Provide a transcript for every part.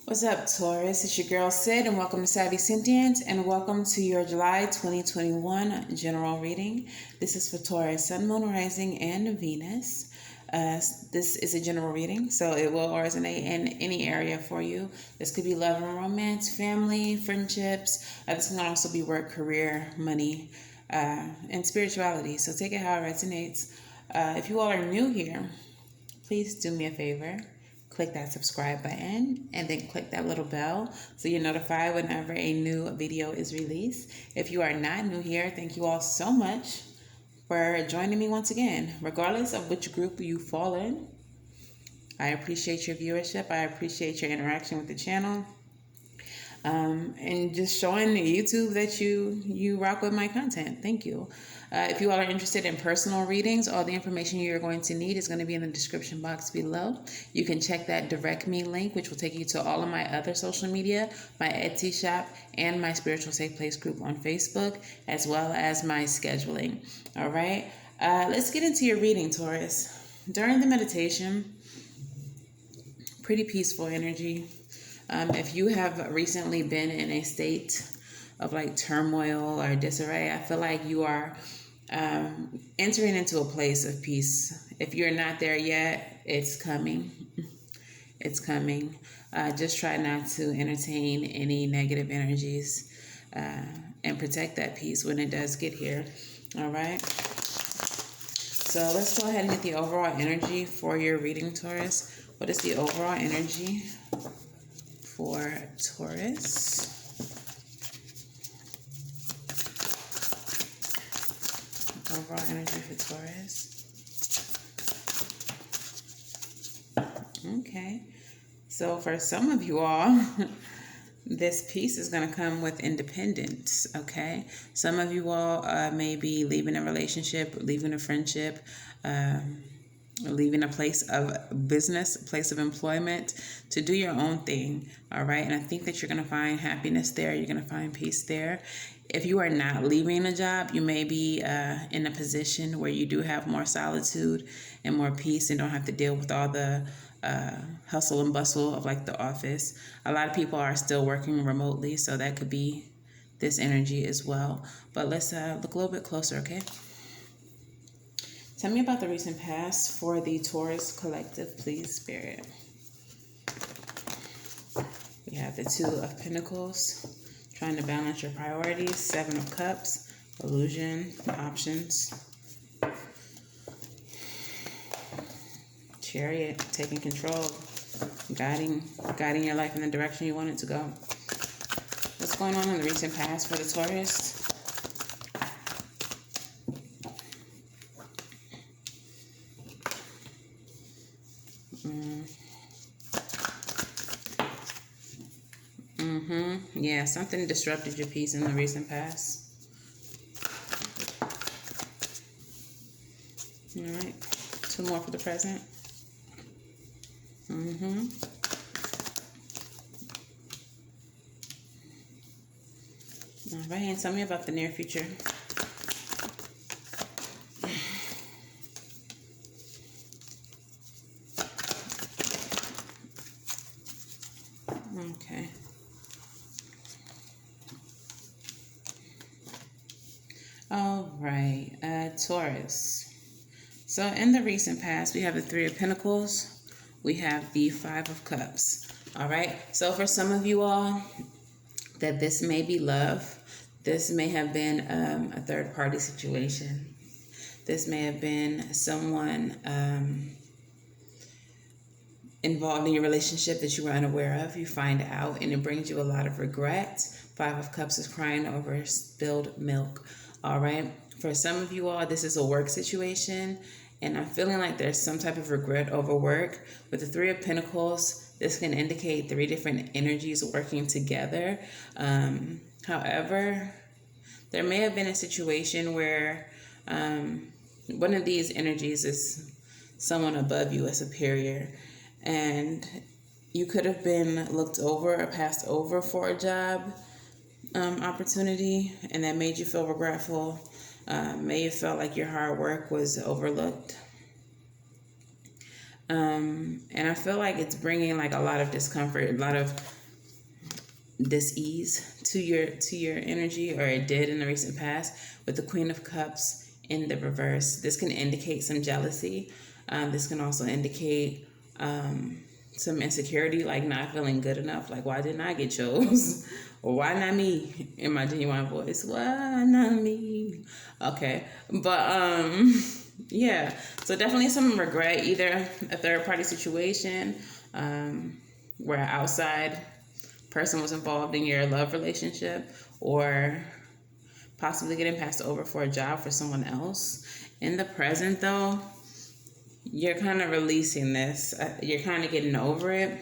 What's up, Taurus? It's your girl Sid, and welcome to Savy, Sentient, and welcome to your July 2021 general reading. This is for Taurus, Sun, Moon, Rising, and Venus. This is a general reading, so it will resonate in any area for you. This could be love and romance, family, friendships. This can also be work, career, money, and spirituality. So take it how it resonates. If you all are new here, please do me a favor. Click that subscribe button and then click that little bell so you're notified whenever a new video is released. If you are not new here, thank you all so much for joining me once again. Regardless of which group you fall in, I appreciate your viewership. I appreciate your interaction with the channel. And just showing YouTube that you rock with my content. Thank you. If you all are interested in personal readings, all the information you're going to need is going to be in the description box below. You can check that direct me link, which will take you to all of my other social media, my Etsy shop, and my Spiritual Safe Place group on Facebook, as well as my scheduling. All right, let's get into your reading, Taurus. During the meditation, pretty peaceful energy. If you have recently been in a state of like turmoil or disarray, I feel like you are entering into a place of peace. If you're not there yet, it's coming. It's coming. Just try not to entertain any negative energies and protect that peace when it does get here. All right. So let's go ahead and get the overall energy for your reading, Taurus. What is the overall energy for Taurus? Overall energy for Taurus. Okay. So for some of you all, this piece is going to come with independence, okay? Some of you all may be leaving a relationship, leaving a friendship, leaving a place of business, a place of employment to do your own thing, all right? And I think that you're going to find happiness there. You're going to find peace there. If you are not leaving a job, you may be in a position where you do have more solitude and more peace and don't have to deal with all the hustle and bustle of like the office. A lot of people are still working remotely, so that could be this energy as well. But let's look a little bit closer, okay? Tell me about the recent past for the Taurus collective, please, Spirit. We have the Two of Pentacles, trying to balance your priorities. Seven of Cups, illusion, options. Chariot, taking control, guiding your life in the direction you want it to go. What's going on in the recent past for the Taurus? Yeah, something disrupted your peace in the recent past. All right, two more for the present. All right, and tell me about the near future. Okay. All right, Taurus. So in the recent past, we have the Three of Pentacles. We have the Five of Cups. All right. So for some of you all, that this may be love. This may have been a third party situation. This may have been someone involved in your relationship that you were unaware of. You find out and it brings you a lot of regret. Five of Cups is crying over spilled milk. All right. For some of you all, this is a work situation. And I'm feeling like there's some type of regret over work. With the Three of Pentacles, this can indicate three different energies working together. However, there may have been a situation where one of these energies is someone above you, a superior. And you could have been looked over or passed over for a job opportunity, and that made you feel regretful. May have felt like your hard work was overlooked. And I feel like it's bringing like a lot of discomfort, a lot of dis-ease to your energy, or it did in the recent past with the Queen of Cups in the reverse. This can indicate some jealousy. This can also indicate some insecurity, like not feeling good enough, like why didn't I get chose? Or why not me? In my genuine voice, why not me? Okay, but yeah, so definitely some regret, either a third party situation where an outside person was involved in your love relationship, or possibly getting passed over for a job for someone else. In the present though, you're kind of releasing this. You're kind of getting over it.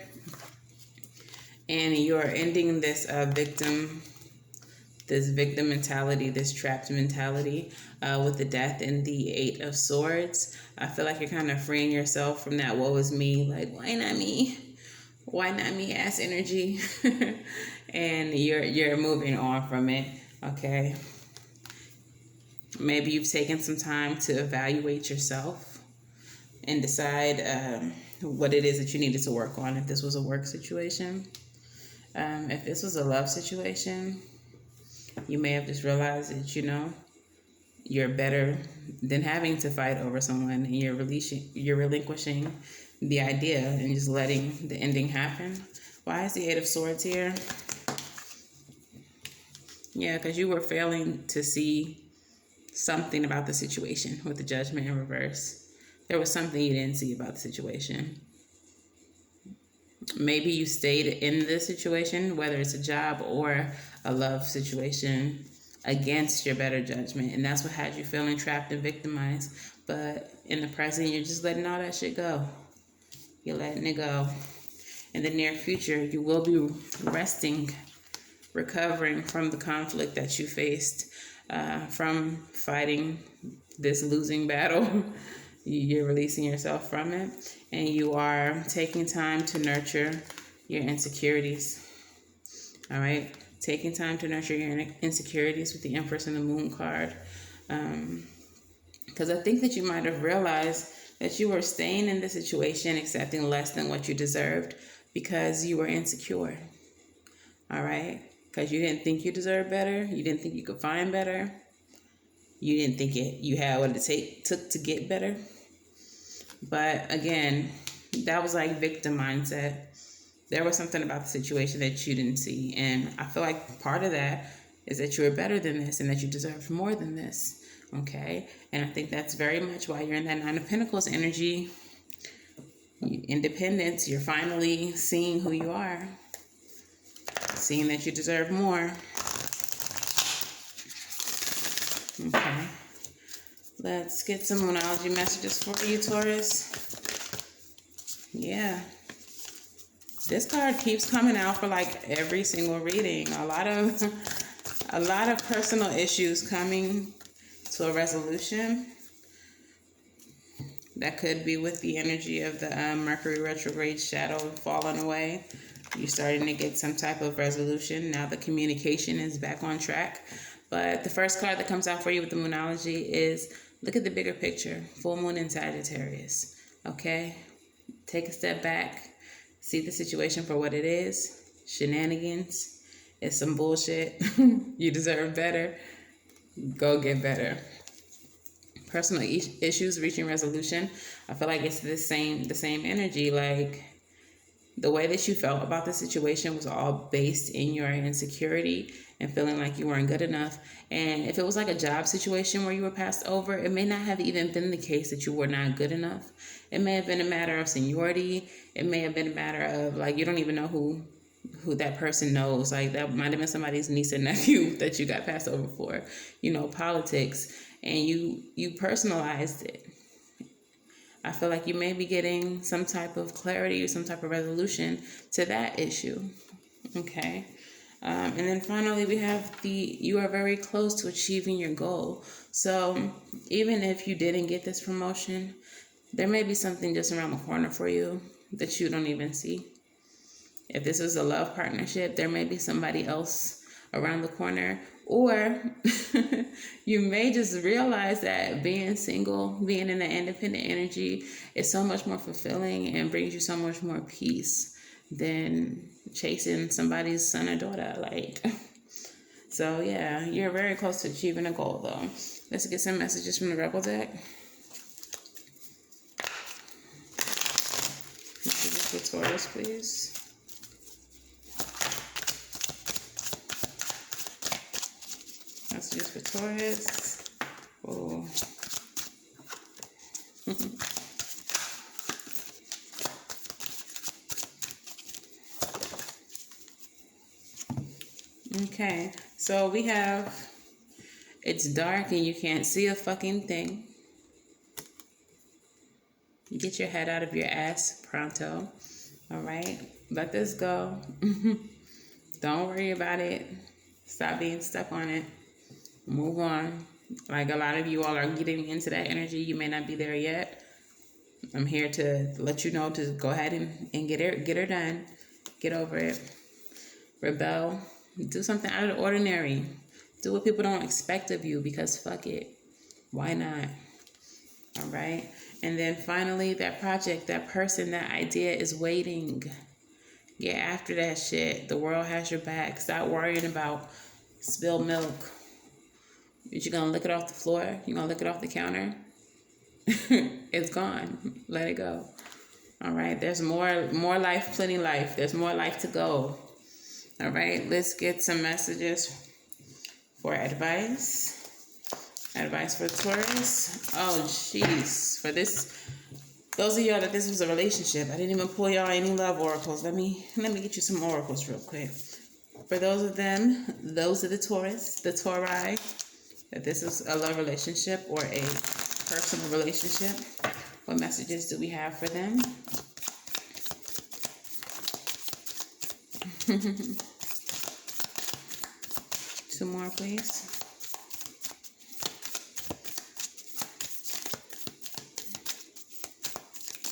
And you're ending this victim mentality, this trapped mentality with the Death and the Eight of Swords. I feel like you're kind of freeing yourself from that woe is me, like, why not me? Why not me ass energy? And you're moving on from it, okay? Maybe you've taken some time to evaluate yourself and decide what it is that you needed to work on. If this was a work situation, if this was a love situation, you may have just realized that, you're better than having to fight over someone, and you're relinquishing the idea and just letting the ending happen. Why is the Eight of Swords here? Yeah, because you were failing to see something about the situation with the Judgment in reverse. There was something you didn't see about the situation. Maybe you stayed in this situation, whether it's a job or a love situation, against your better judgment. And that's what had you feeling trapped and victimized. But in the present, you're just letting all that shit go. You're letting it go. In the near future, you will be resting, recovering from the conflict that you faced, from fighting this losing battle. You're releasing yourself from it, and you are taking time to nurture your insecurities. All right? Taking time to nurture your insecurities with the Empress and the Moon card. Because I think that you might have realized that you were staying in the situation, accepting less than what you deserved because you were insecure. All right? Because you didn't think you deserved better. You didn't think you could find better. You didn't think you had what it took to get better. But again, that was like victim mindset. There was something about the situation that you didn't see. And I feel like part of that is that you were better than this and that you deserved more than this. Okay? And I think that's very much why you're in that Nine of Pentacles energy. Independence. You're finally seeing who you are. Seeing that you deserve more. Okay. Let's get some Moonology messages for you, Taurus. Yeah. This card keeps coming out for like every single reading. A lot of personal issues coming to a resolution. That could be with the energy of the Mercury retrograde shadow falling away. You're starting to get some type of resolution. Now the communication is back on track. But the first card that comes out for you with the Moonology is, look at the bigger picture. Full moon in Sagittarius. Okay? Take a step back. See the situation for what it is. Shenanigans. It's some bullshit. You deserve better. Go get better. Personal issues reaching resolution. I feel like it's the same energy. Like, the way that you felt about the situation was all based in your insecurity and feeling like you weren't good enough. And if it was like a job situation where you were passed over, it may not have even been the case that you were not good enough. It may have been a matter of seniority. It may have been a matter of, like, you don't even know who that person knows. Like, that might have been somebody's niece and nephew that you got passed over for, politics. And you personalized it. I feel like you may be getting some type of clarity or some type of resolution to that issue. Okay. And then finally, we have you are very close to achieving your goal. So even if you didn't get this promotion, there may be something just around the corner for you that you don't even see. If this is a love partnership, there may be somebody else around the corner. Or you may just realize that being single, being in the independent energy is so much more fulfilling and brings you so much more peace than chasing somebody's son or daughter. Like, so yeah, you're very close to achieving a goal though. Let's get some messages from the Rebel deck. Messages for Taurus, please. Messages for Taurus. Oh. Okay, so we have, it's dark and you can't see a fucking thing. Get your head out of your ass pronto. All right, let this go. Don't worry about it. Stop being stuck on it. Move on. Like, a lot of you all are getting into that energy. You may not be there yet. I'm here to let you know to go ahead and get her done. Get over it. Rebel. Do something out of the ordinary. Do what people don't expect of you, because fuck it. Why not? All right. And then finally, that project, that person, that idea is waiting. Get after that shit. The world has your back. Stop worrying about spilled milk. Is you gonna lick it off the floor? You gonna lick it off the counter? It's gone. Let it go. All right. There's more life, plenty life. There's more life to go. All right. Let's get some messages for advice. Advice for Taurus. Oh, jeez. For this, those of y'all that this was a relationship, I didn't even pull y'all any love oracles. Let me get you some oracles real quick. For those of them, those are the Taurus, the Tauri, that this is a love relationship or a personal relationship. What messages do we have for them? Two more, please.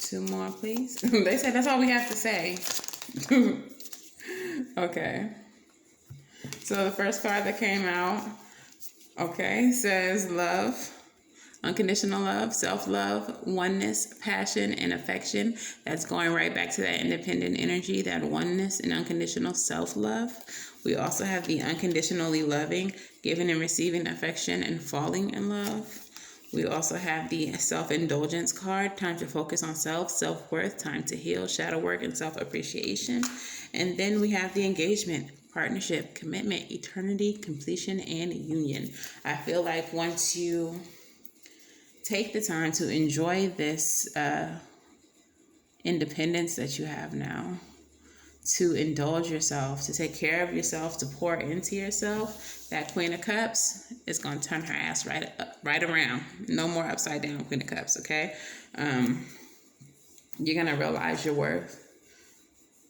Two more, please. They said that's all we have to say. Okay. So the first card that came out, okay, says love, unconditional love, self-love, oneness, passion, and affection. That's going right back to that independent energy, that oneness and unconditional self-love. We also have the unconditionally loving, giving and receiving affection and falling in love. We also have the self-indulgence card, time to focus on self, self-worth, time to heal, shadow work, and self-appreciation. And then we have the engagement, partnership, commitment, eternity, completion, and union. I feel like once you take the time to enjoy this independence that you have now, to indulge yourself, to take care of yourself, to pour into yourself, that Queen of Cups is going to turn her ass right around. No more upside down Queen of Cups, okay? You're going to realize your worth,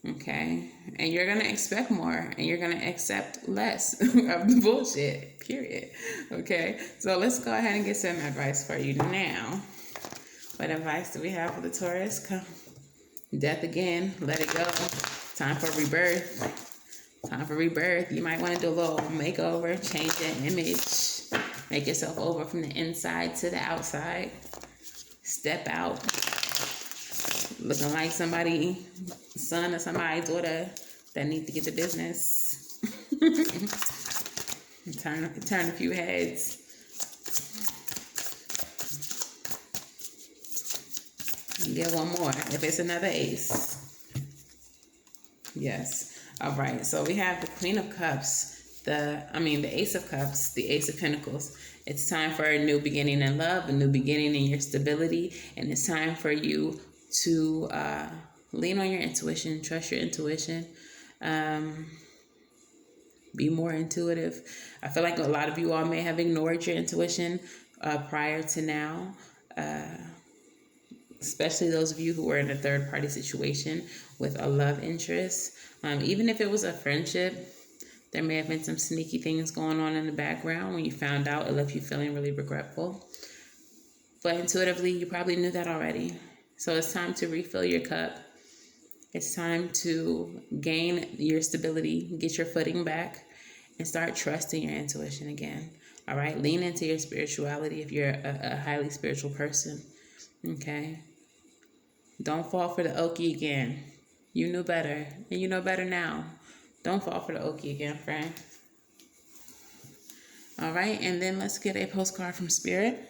okay? And you're going to expect more, and you're going to accept less of the bullshit, period, okay? So let's go ahead and get some advice for you now. What advice do we have for the Taurus? Come. Death again. Let it go. Time for rebirth. Time for rebirth. You might want to do a little makeover, change your image, make yourself over from the inside to the outside. Step out, looking like somebody's son or somebody's daughter that needs to get the business. Turn a few heads. You get one more if it's another ace. Yes. All right. So we have the Queen of Cups, the Ace of Cups, the Ace of Pentacles. It's time for a new beginning in love, a new beginning in your stability, and it's time for you to lean on your intuition, trust your intuition, be more intuitive. I feel like a lot of you all may have ignored your intuition prior to now. Especially those of you who were in a third-party situation with a love interest. Even if it was a friendship, there may have been some sneaky things going on in the background. When you found out, it left you feeling really regretful. But intuitively, you probably knew that already. So it's time to refill your cup. It's time to gain your stability, get your footing back, and start trusting your intuition again. All right, lean into your spirituality if you're a highly spiritual person. Okay, don't fall for the okie again. You knew better, and you know better now. Don't fall for the okie again, friend. All right, and then let's get a postcard from Spirit.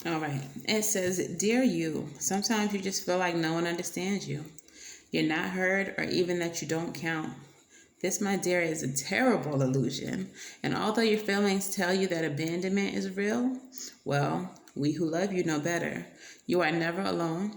All right, it says, Dear you, sometimes you just feel like no one understands you. You're not heard, or even that you don't count. This, my dear, is a terrible illusion. And although your feelings tell you that abandonment is real, well, we who love you know better. You are never alone.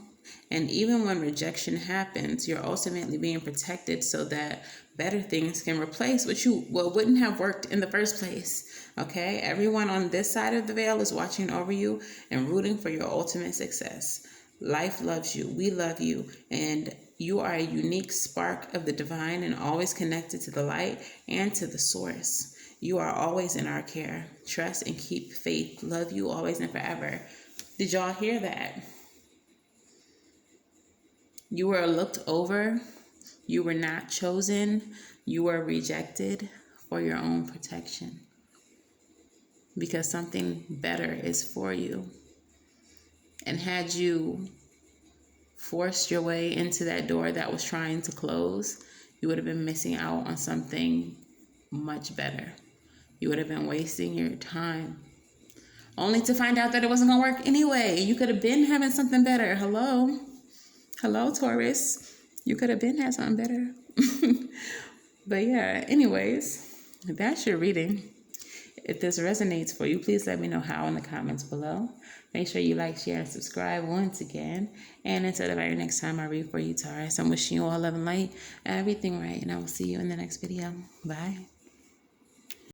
And even when rejection happens, you're ultimately being protected so that better things can replace what wouldn't have worked in the first place. Okay? Everyone on this side of the veil is watching over you and rooting for your ultimate success. Life loves you. We love you. And you are a unique spark of the divine and always connected to the light and to the source. You are always in our care. Trust and keep faith. Love you always and forever. Did y'all hear that? You were looked over. You were not chosen. You were rejected for your own protection. Because something better is for you. And had you forced your way into that door that was trying to close, you would have been missing out on something much better. You would have been wasting your time, only to find out that it wasn't going to work anyway. You could have been having something better. Hello, Taurus. You could have been had something better. But yeah, anyways, that's your reading. If this resonates for you, please let me know how in the comments below. Make sure you like, share, and subscribe once again. And until the very next time I read for you, Taurus, I'm wishing you all love and light, everything right, and I will see you in the next video. Bye.